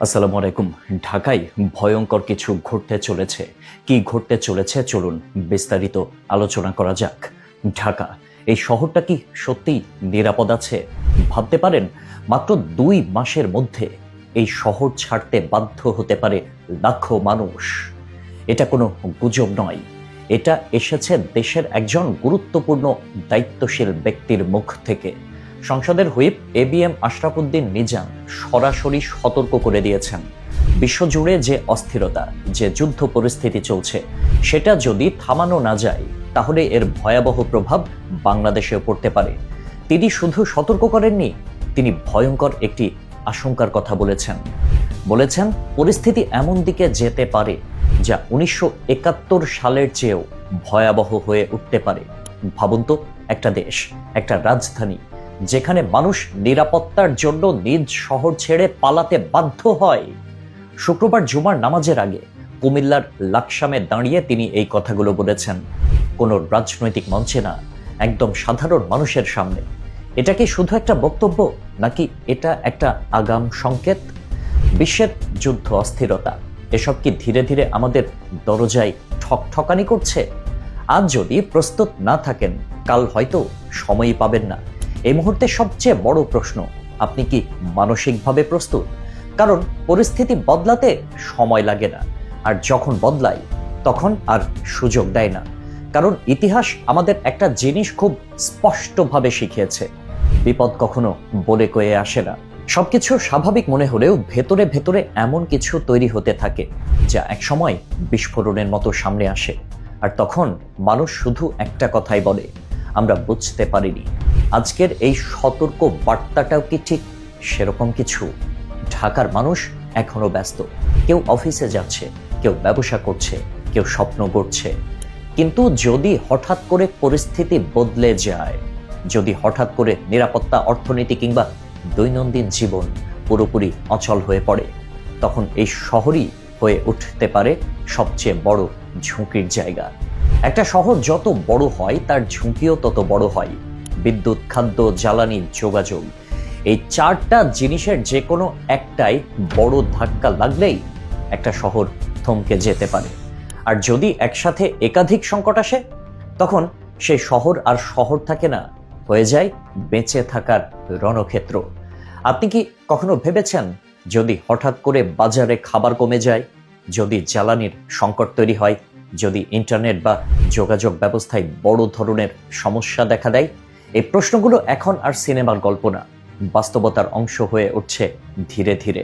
আসসালামু আলাইকুম। ঢাকায় ভয়ঙ্কর কিছু ঘটতে চলেছে। কি ঘটতে চলেছে চলুন বিস্তারিত আলোচনা করা যাক। ঢাকা, এই শহরটা কি সত্যিই নিরাপদ আছে? ভাবতে পারেন মাত্র 2 মাসের মধ্যে এই শহর ছাড়তে বাধ্য হতে পারে লাখো মানুষ। এটা কোনো গুজব নয়, এটা এসেছে দেশের একজন গুরুত্বপূর্ণ দায়িত্বশীল ব্যক্তির মুখ থেকে। সংসদের হুইপ এবিএম আশরাফ উদ্দিন মিজান সরাসরি সতর্ক করে দিয়েছেন, বিশ্বজুড়ে যে অস্থিরতা, যে যুদ্ধ পরিস্থিতি চলছে, সেটা যদি থামানো না যায় তাহলে এর ভয়াবহ প্রভাব বাংলাদেশেও পড়তে পারে। তিনি শুধু সতর্ক করেননি, তিনি ভয়ঙ্কর একটি আশঙ্কার কথা বলেছেন পরিস্থিতি এমন দিকে যেতে পারে যা 1971 সালের চেয়েও ভয়াবহ হয়ে উঠতে পারে। ভাবুন তো, একটা দেশ, একটা রাজধানী যেখানে মানুষ নিরাপত্তার জন্য নিজ শহর ছেড়ে পালাতে বাধ্য হয়। শুক্রবার জুমার নামাজের আগে কুমিল্লার লাকসামে দাঁড়িয়ে তিনি এই কথাগুলো বলেছেন, কোনো রাজনৈতিক মঞ্চে না, একদম সাধারণ মানুষের সামনে। এটা কি শুধু একটা বক্তব্য, নাকি এটা একটা আগাম সংকেত? বিশ্বের যুদ্ধ, অস্থিরতা, এসব কি ধীরে ধীরে আমাদের দরজায় ঠকঠকানি করছে? আজ যদি প্রস্তুত না থাকেন, কাল হয়তো সময়ই পাবেন না। এই মুহূর্তে সবচেয়ে বড় প্রশ্ন, আপনি কি মানসিকভাবে প্রস্তুত? কারণ পরিস্থিতি বদলাতে সময় লাগে না, আর যখন বদলায় তখন আর সুযোগ দেয় না। কারণ ইতিহাস আমাদের একটা জিনিস খুব স্পষ্টভাবে শিখিয়েছে, বিপদ কখনো বলে কয়ে আসে না। সবকিছু স্বাভাবিক মনে হলেও ভেতরে ভেতরে এমন কিছু তৈরি হতে থাকে যা একসময় বিস্ফোরণের মতো সামনে আসে। আর তখন মানুষ শুধু একটা কথাই বলে, আমরা বুঝতে পারিনি। আজকের এই সতর্ক বার্তাটাও কি ঠিক সেরকম কিছু? ঢাকার মানুষ এখনো ব্যস্ত, কেউ অফিসে যাচ্ছে, কেউ ব্যবসা করছে, কেউ স্বপ্ন গড়ছে। কিন্তু যদি হঠাৎ করে পরিস্থিতি বদলে যায়, যদি হঠাৎ করে নিরাপত্তা, অর্থনীতি কিংবা দৈনন্দিন জীবন পুরোপুরি অচল হয়ে পড়ে, তখন এই শহরই হয়ে উঠতে পারে সবচেয়ে বড় ঝুঁকির জায়গা। একটা শহর যত বড় হয় তার ঝুঁকিও তত বড় হয়। বিদ্যুৎ, খাদ্য, জ্বালানি, যোগাযোগ, এই 4টা জিনিসের যে কোনো একটাই বড় ধাক্কা লাগলেই একটা শহর থমকে যেতে পারে। আর যদি একসাথে একাধিক সংকট আসে, তখন সেই শহর আর শহর থাকে না, হয়ে যায় বেঁচে থাকার রণক্ষেত্র। আপনি কি কখনো ভেবেছেন, যদি হঠাৎ করে বাজারে খাবার কমে যায়, যদি জ্বালানির সংকট তৈরি হয়, যদি ইন্টারনেট বা যোগাযোগ ব্যবস্থায় বড় ধরনের সমস্যা দেখা দেয়? এই প্রশ্নগুলো এখন আর সিনেমার গল্প না, বাস্তবতার অংশ হয়ে উঠছে ধীরে ধীরে।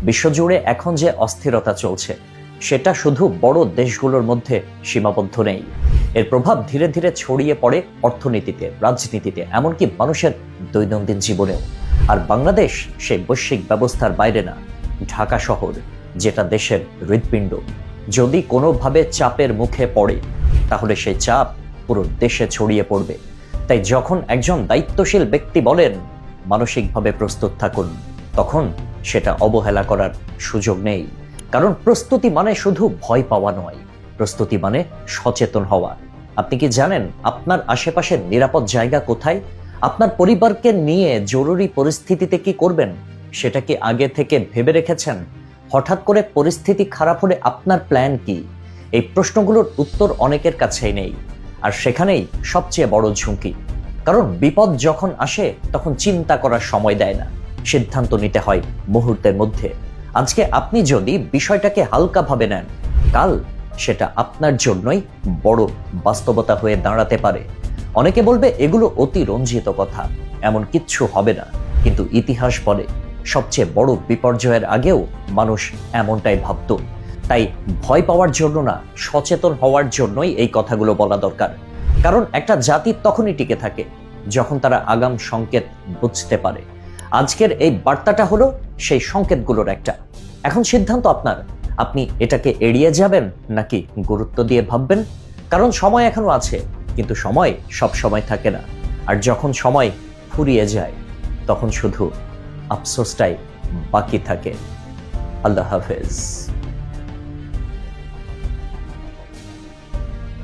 বিশ্বজুড়ে এখন যে অস্থিরতা চলছে, সেটা শুধু বড় দেশগুলোর মধ্যে সীমাবদ্ধ নেই। এর প্রভাব ধীরে ধীরে ছড়িয়ে পড়ে অর্থনীতিতে, রাজনীতিতে, এমনকি মানুষের দৈনন্দিন জীবনেও। আর বাংলাদেশ সেই বৈশ্বিক ব্যবস্থার বাইরে না। ঢাকা শহর, যেটা দেশের হৃৎপিণ্ড, যদি কোনোভাবে চাপের মুখে পড়ে, তাহলে সেই চাপ পুরো দেশে ছড়িয়ে পড়বে। তাই যখন একজন দায়িত্বশীল ব্যক্তি বলেন মানসিকভাবে প্রস্তুত থাকুন, তখন সেটা অবহেলা করার সুযোগ নেই। কারণ প্রস্তুতি মানে শুধু ভয় পাওয়া নয়, প্রস্তুতি মানে সচেতন হওয়া। আপনি কি জানেন আপনার আশেপাশের নিরাপদ জায়গা কোথায়? আপনার পরিবারকে নিয়ে জরুরি পরিস্থিতিতে কি করবেন, সেটা কি আগে থেকে ভেবে রেখেছেন? হঠাৎ করে পরিস্থিতি খারাপ হলে আপনার প্ল্যান কি? এই প্রশ্নগুলোর উত্তর অনেকের কাছেই নেই, আর সেখানেই সবচেয়ে বড় ঝুঁকি। কারণ বিপদ যখন আসে তখন চিন্তা করার সময় দেয় না, সিদ্ধান্ত নিতে হয় মুহূর্তের মধ্যে। আজকে আপনি যদি বিষয়টাকে হালকাভাবে নেন, কাল সেটা আপনার জন্যই বড় বাস্তবতা হয়ে দাঁড়াতে পারে। অনেকে বলবে এগুলো অতি রঞ্জিত কথা, এমন কিচ্ছু হবে না। কিন্তু ইতিহাস বলে সবচেয়ে বড় বিপর্যয়ের আগেও মানুষ এমনটাই ভাবত। তাই ভয় পাওয়ার জন্য না, সচেতন হওয়ার জন্যই এই কথাগুলো বলা দরকার। কারণ একটা জাতি তখনই টিকে থাকে যখন তারা আগাম সংকেত বুঝতে পারে। আজকের এই বার্তাটা হলো সেই সংকেতগুলোর একটা। এখন সিদ্ধান্ত আপনার, আপনি এটাকে এড়িয়ে যাবেন নাকি গুরুত্ব দিয়ে ভাববেন। কারণ সময় এখনো আছে, কিন্তু সময় সব সময় থাকে না। আর যখন সময় ফুরিয়ে যায়, তখন শুধু আফসোসটাই বাকি থাকে। আল্লাহ হাফেজ।